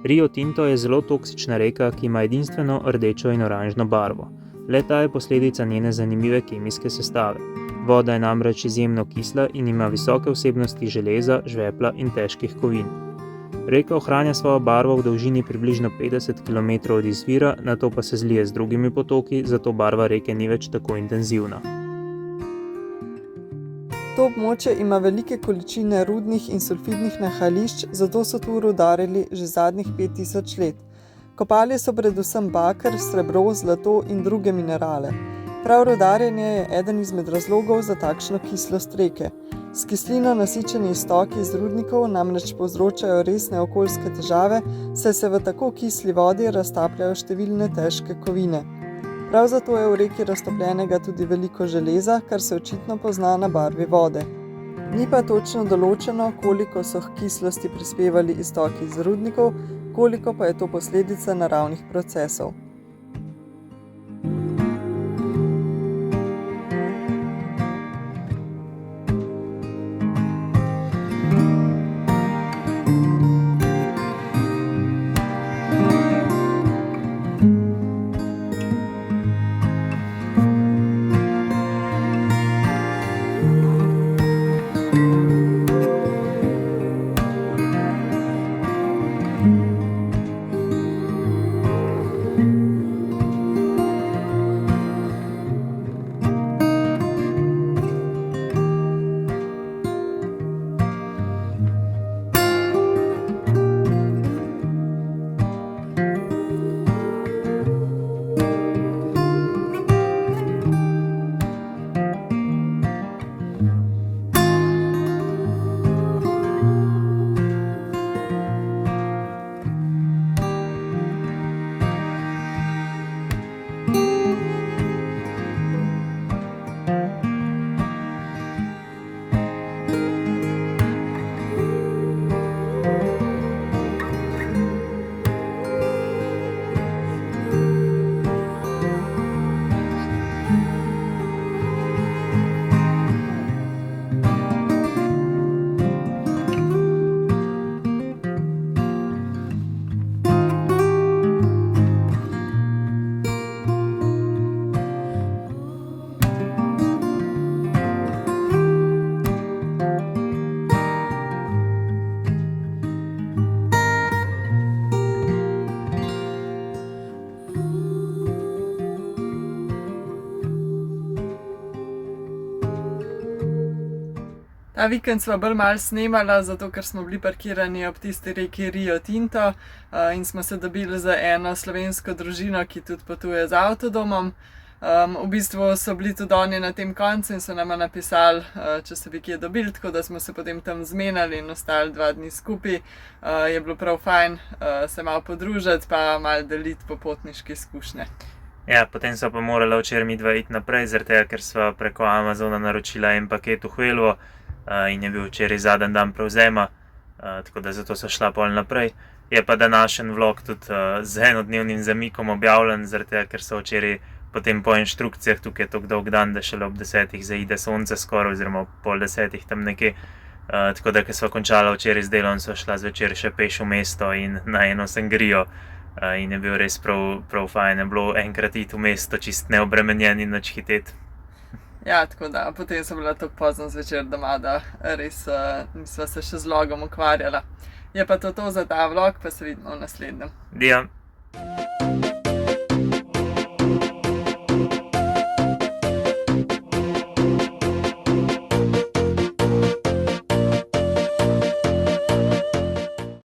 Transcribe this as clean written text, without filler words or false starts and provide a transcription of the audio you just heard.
Rio Tinto je zelo toksična reka, ki ima edinstveno rdečo in oranžno barvo. Le-ta je posledica njene zanimive kemijske sestave. Voda je namreč izjemno kisla in ima visoke vsebnosti železa, žvepla in težkih kovin. Reka ohranja svojo barvo v dolžini približno 50 km od izvira, nato pa se zlije z drugimi potoki, zato barva reke ni več tako intenzivna. To območje ima velike količine rudnih in sulfidnih nahajališč, zato so tu rudarili že zadnjih 5000 let. Kopali so predvsem baker, srebro, zlato in druge minerale. Prav rudarjenje je eden izmed razlogov za takšno kislost reke. S kislino nasičeni iztoki iz rudnikov namreč povzročajo resne okoljske težave, saj se v tako kisli vodi raztapljajo številne težke kovine. Prav zato je v reki raztopljenega tudi veliko železa, kar se očitno pozna na barvi vode. Ni pa točno določeno, koliko so k kislosti prispevali iztoki iz rudnikov, koliko pa je to posledica naravnih procesov. Ta vikend sva bolj malo snemala, zato ker smo bili parkirani ob tisti reki Rio Tinto in smo se dobili za eno slovensko družino, ki tudi potuje z avtodomom. V bistvu so bili tudi oni na tem koncu in so nama napisali, če se bi kje dobili, tako da smo se potem tam zmenili in ostali 2 dni skupaj. Je bilo prav fajn se malo podružiti pa malo deliti popotniške izkušnje. Ja, potem sva pa morala včeraj midva iti naprej, zaradi tega, ker sva preko Amazona naročila en paket v Huelvo in je bil včeraj zadnji dan prevzema, tako da zato sva šla pol naprej. Je pa današnji vlog tudi z enodnevnim zamikom objavljen, zaradi tega, ker so včeraj potem po inštrukcijah, tukaj je tako dolg dan, da šele ob 10 zaide sonce skoraj, oziroma ob pol 10 tam nekje. Tako da, ker sva končala včeraj z delom, sva šla zvečer še peš v mesto in na eno sangrijo. In je bil res prav fajn, je bilo enkrat iti v mesto, čist neobremenjen in nič hiteti. Ja, tako da, potem sem bila tako pozno zvečer doma, da res nisva se še z vlogom ukvarjala. Je pa to za ta vlog, pa se vidimo v naslednjem. Ja.